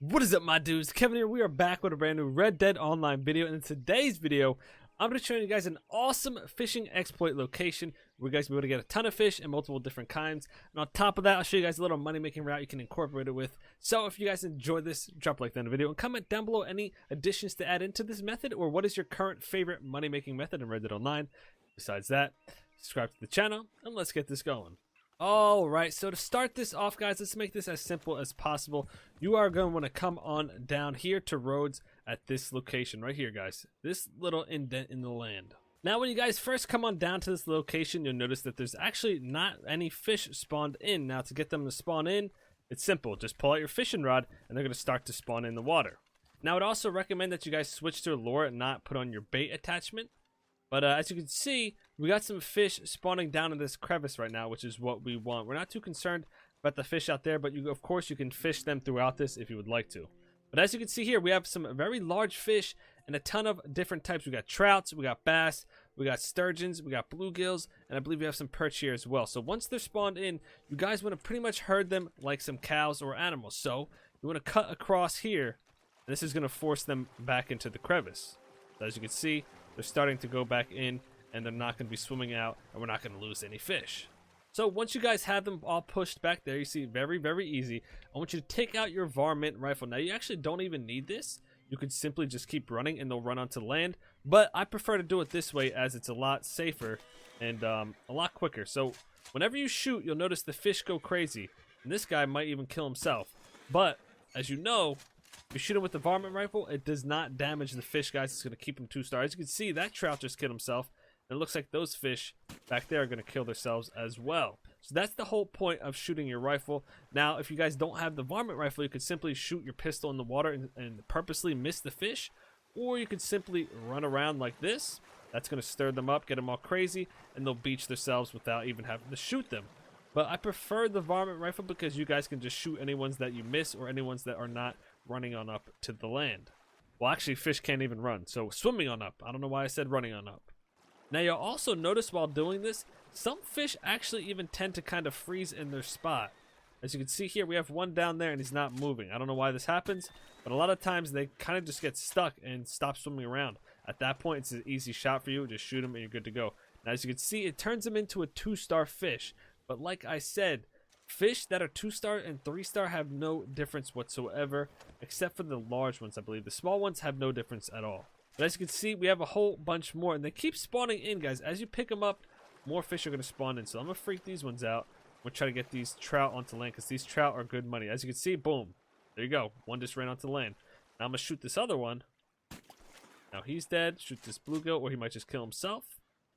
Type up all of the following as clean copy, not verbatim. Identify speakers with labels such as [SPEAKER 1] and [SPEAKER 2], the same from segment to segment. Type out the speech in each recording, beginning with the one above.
[SPEAKER 1] What is up, my dudes? Kevin here. We are back with a brand new Red Dead Online video, and in today's video I'm going to show you guys an awesome fishing exploit location where you guys will be able to get a ton of fish and multiple different kinds. And on top of that, I'll show you guys a little money making route you can incorporate it with. So if you guys enjoyed this, drop a like on the video and comment down below any additions to add into this method, or what is your current favorite money making method in Red Dead Online. Besides that, subscribe to the channel and let's get this going. Alright, so to start this off, guys, let's make this as simple as possible. You are going to want to come on down here to roads at this location right here, guys. This little indent in the land. Now, when you guys first come on down to this location, you'll notice that there's actually not any fish spawned in. Now, to get them to spawn in, it's simple. Just pull out your fishing rod, and they're going to start to spawn in the water. Now, I'd also recommend that you guys switch to a lure and not put on your bait attachment. But as you can see, we got some fish spawning down in this crevice right now, which is what we want. We're not too concerned about the fish out there, but of course you can fish them throughout this if you would like to. But as you can see here, we have some very large fish and a ton of different types. We got trouts, we got bass, we got sturgeons, we got bluegills, and I believe we have some perch here as well. So once they're spawned in, you guys want to pretty much herd them like some cows or animals. So you want to cut across here, and this is going to force them back into the crevice. So as you can see, they're starting to go back in, and they're not going to be swimming out, and we're not going to lose any fish. So once you guys have them all pushed back there, you see, very easy. I want you to take out your varmint rifle. Now, you actually don't even need this. You could simply just keep running, and they'll run onto land. But I prefer to do it this way, as it's a lot safer and a lot quicker. So whenever you shoot, you'll notice the fish go crazy, and this guy might even kill himself. But as you know, if you shoot him with the varmint rifle, it does not damage the fish, guys. It's going to keep him 2-star. As you can see, that trout just killed himself. And it looks like those fish back there are going to kill themselves as well. So that's the whole point of shooting your rifle. Now, if you guys don't have the varmint rifle, you could simply shoot your pistol in the water and purposely miss the fish. Or you could simply run around like this. That's going to stir them up, get them all crazy, and they'll beach themselves without even having to shoot them. But I prefer the varmint rifle because you guys can just shoot any ones that you miss or any ones that are not running on up to the land. Well, actually, fish can't even run, so swimming on up. I don't know why I said running on up. Now, you'll also notice while doing this, some fish actually even tend to kind of freeze in their spot. As you can see here, we have one down there and he's not moving. I don't know why this happens, but a lot of times they kind of just get stuck and stop swimming around. At that point, it's an easy shot for you. Just shoot him and you're good to go. Now, as you can see, it turns him into a 2-star fish. But like I said, fish that are 2-star and 3-star have no difference whatsoever, except for the large ones, I believe. The small ones have no difference at all. But as you can see, we have a whole bunch more, and they keep spawning in, guys. As you pick them up, more fish are going to spawn in. So I'm going to freak these ones out. I'm going to try to get these trout onto land, because these trout are good money. As you can see, boom. There you go. One just ran onto land. Now I'm going to shoot this other one. Now he's dead. Shoot this bluegill, or he might just kill himself.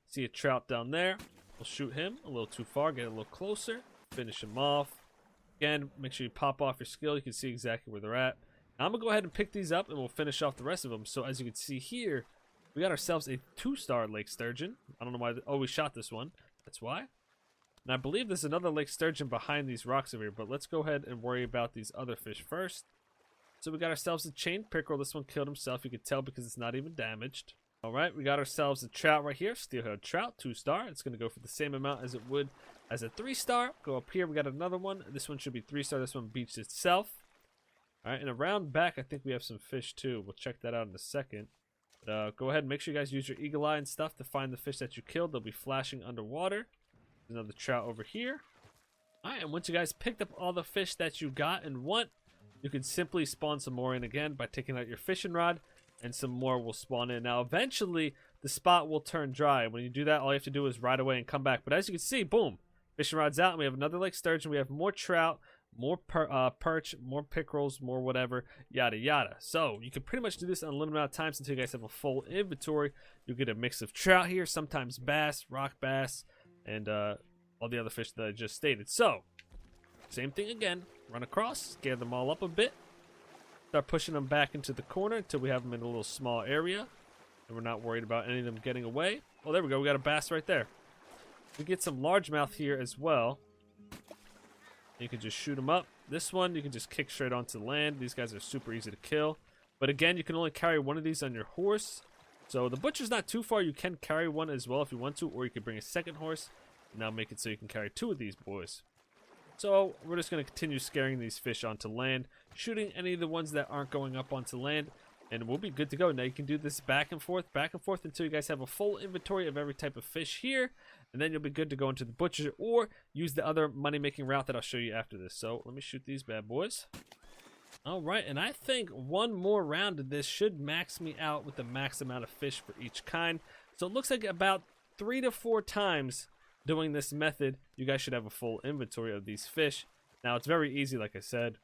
[SPEAKER 1] See a trout down there. We'll shoot him a little too far, get a little closer, finish him off. Again, make sure you pop off your skill. You can see exactly where they're at. Now, I'm going to go ahead and pick these up, and we'll finish off the rest of them. So as you can see here, we got ourselves a 2-star lake sturgeon. I don't know why. Oh, we shot this one. That's why. And I believe there's another lake sturgeon behind these rocks over here, but let's go ahead and worry about these other fish first. So we got ourselves a chain pickerel. This one killed himself. You can tell because it's not even damaged. Alright, we got ourselves a trout right here, steelhead trout, 2-star. It's going to go for the same amount as it would as a 3-star. Go up here, we got another one. This one should be 3-star. This one beached itself. Alright, and around back, I think we have some fish too. We'll check that out in a second. But, go ahead and make sure you guys use your eagle eye and stuff to find the fish that you killed. They'll be flashing underwater. There's another trout over here. Alright, and once you guys picked up all the fish that you got and want, you can simply spawn some more in again by taking out your fishing rod. And some more will spawn in. Now, eventually, the spot will turn dry. When you do that, all you have to do is ride away and come back. But as you can see, boom, fishing rod's out. And we have another lake sturgeon. We have more trout, more perch, more pickerels, more whatever, yada, yada. So, you can pretty much do this on a limited amount of times until you guys have a full inventory. You get a mix of trout here, sometimes bass, rock bass, and all the other fish that I just stated. So, same thing again. Run across, scare them all up a bit. Start pushing them back into the corner until we have them in a little small area. And we're not worried about any of them getting away. Oh, there we go. We got a bass right there. We get some largemouth here as well. You can just shoot them up. This one, you can just kick straight onto the land. These guys are super easy to kill. But again, you can only carry one of these on your horse. So the butcher's not too far. You can carry one as well if you want to. Or you could bring a second horse. And now make it so you can carry 2 of these boys. So we're just going to continue scaring these fish onto land, shooting any of the ones that aren't going up onto land, and we'll be good to go. Now you can do this back and forth until you guys have a full inventory of every type of fish here, and then you'll be good to go into the butcher or use the other money making route that I'll show you after this. So let me shoot these bad boys. Alright, and I think one more round of this should max me out with the max amount of fish for each kind. So it looks like about 3 to 4 times doing this method, you guys should have a full inventory of these fish. Now it's very easy, like I said.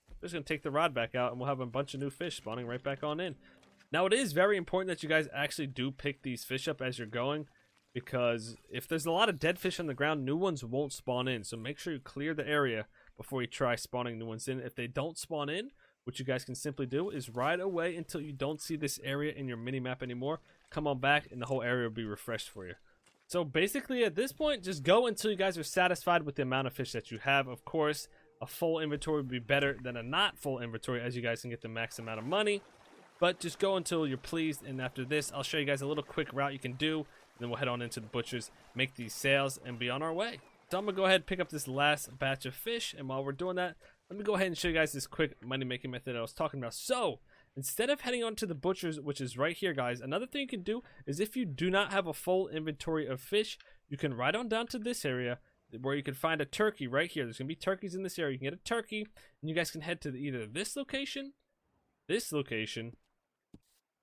[SPEAKER 1] I'm just going to take the rod back out and we'll have a bunch of new fish spawning right back on in. Now it is very important that you guys actually do pick these fish up as you're going, because if there's a lot of dead fish on the ground, new ones won't spawn in. So make sure you clear the area before you try spawning new ones in. If they don't spawn in, what you guys can simply do is ride away until you don't see this area in your mini map anymore. Come on back and the whole area will be refreshed for you. So basically at this point, just go until you guys are satisfied with the amount of fish that you have. Of course, a full inventory would be better than a not full inventory, as you guys can get the max amount of money. But just go until you're pleased, and after this, I'll show you guys a little quick route you can do, and then we'll head on into the butchers, make these sales, and be on our way. So I'm going to go ahead and pick up this last batch of fish, and while we're doing that, let me go ahead and show you guys this quick money-making method I was talking about. So, instead of heading on to the butchers, which is right here, guys, another thing you can do is if you do not have a full inventory of fish, you can ride on down to this area where you can find a turkey right here. There's going to be turkeys in this area. You can get a turkey, and you guys can head to either this location,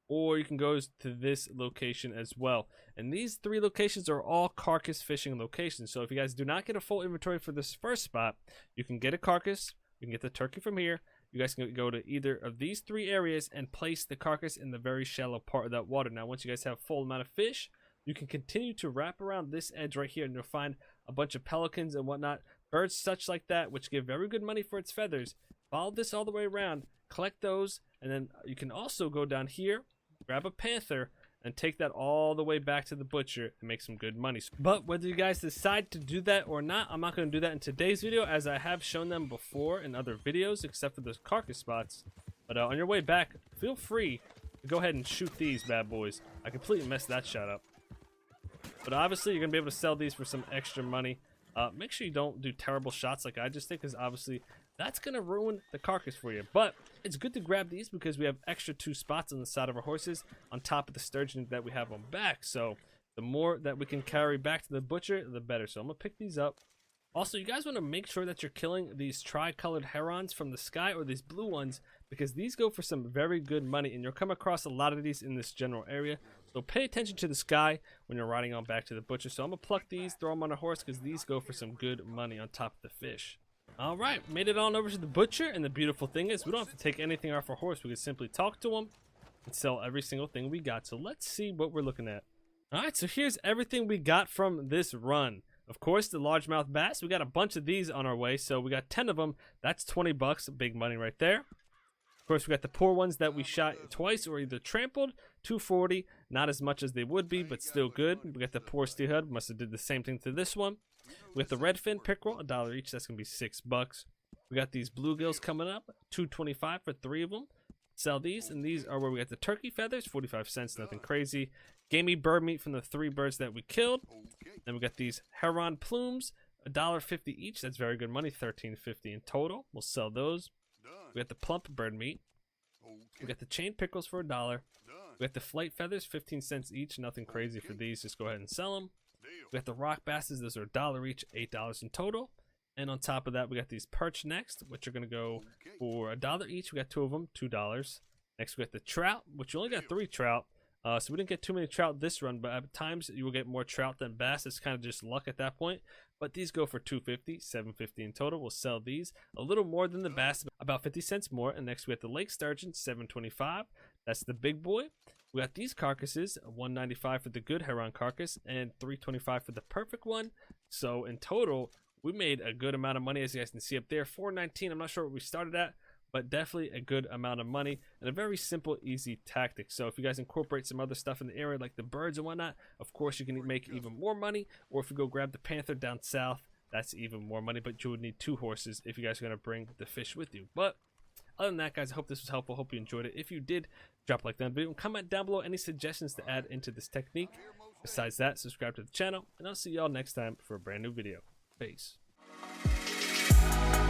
[SPEAKER 1] or you can go to this location as well. And these 3 locations are all carcass fishing locations. So if you guys do not get a full inventory for this first spot, you can get a carcass, you can get the turkey from here. You guys can go to either of these 3 areas and place the carcass in the very shallow part of that water. Now once you guys have full amount of fish, you can continue to wrap around this edge right here, and you'll find a bunch of pelicans and whatnot, birds such like that, which give very good money for its feathers. Follow this all the way around, collect those, and then you can also go down here, grab a panther, and take that all the way back to the butcher and make some good money. But whether you guys decide to do that or not, I'm not going to do that in today's video, as I have shown them before in other videos, except for those carcass spots. But on your way back, feel free to go ahead and shoot these bad boys. I completely messed that shot up. But obviously, you're going to be able to sell these for some extra money. Make sure you don't do terrible shots like I just did, because obviously that's going to ruin the carcass for you. But it's good to grab these because we have extra 2 spots on the side of our horses on top of the sturgeon that we have on back. So the more that we can carry back to the butcher, the better. So I'm going to pick these up. Also, you guys want to make sure that you're killing these tri-colored herons from the sky, or these blue ones, because these go for some very good money, and you'll come across a lot of these in this general area. So pay attention to the sky when you're riding on back to the butcher. So I'm going to pluck these, throw them on a horse, because these go for some good money on top of the fish. Alright, made it on over to the butcher, and the beautiful thing is we don't have to take anything off our horse. We can simply talk to him and sell every single thing we got. So let's see what we're looking at. Alright, so here's everything we got from this run. Of course, the largemouth bass, we got a bunch of these on our way, so we got 10 of them. That's 20 bucks, big money right there. Of course, we got the poor ones that we shot twice or either trampled, 240, not as much as they would be, but still good. We got the poor steelhead, must have did the same thing to this one. We got the redfin pickerel, $1 each, that's gonna be 6 bucks. We got these bluegills coming up, $2.25 for 3 of them. Sell these, and these are where we got the turkey feathers, 45 cents, nothing crazy. Gamey bird meat from the 3 birds that we killed. Then we got these heron plumes, $1.50 each. That's very good money, $13.50 in total. We'll sell those. We got the plump bird meat. We got the chain pickles for $1. We got the flight feathers, 15 cents each. Nothing crazy for these. Just go ahead and sell them. We got the rock basses. Those are $1 each, $8 in total. And on top of that, we got these perch next, which are going to go for $1 each. We got 2 of them, $2. Next, we got the trout, which we only got 3 trout. So we didn't get too many trout this run, but at times you will get more trout than bass. It's kind of just luck at that point. But these go for $2.50, $7.50 in total. We'll sell these a little more than the bass, about 50 cents more. And next we got the lake sturgeon, $7.25. That's the big boy. We got these carcasses, $1.95 for the good heron carcass and $3.25 for the perfect one. So in total, we made a good amount of money, as you guys can see up there. $4.19. I'm not sure what we started at, but definitely a good amount of money and a very simple, easy tactic. So if you guys incorporate some other stuff in the area like the birds and whatnot, of course you can make even more money. Or if you go grab the panther down south, that's even more money, but you would need 2 horses if you guys are going to bring the fish with you. But other than that, guys, I hope this was helpful. Hope you enjoyed it. If you did, drop a like down the video and comment down below any suggestions to add into this technique. Besides that, subscribe to the channel, and I'll see y'all next time for a brand new video. Peace.
[SPEAKER 2] Bye.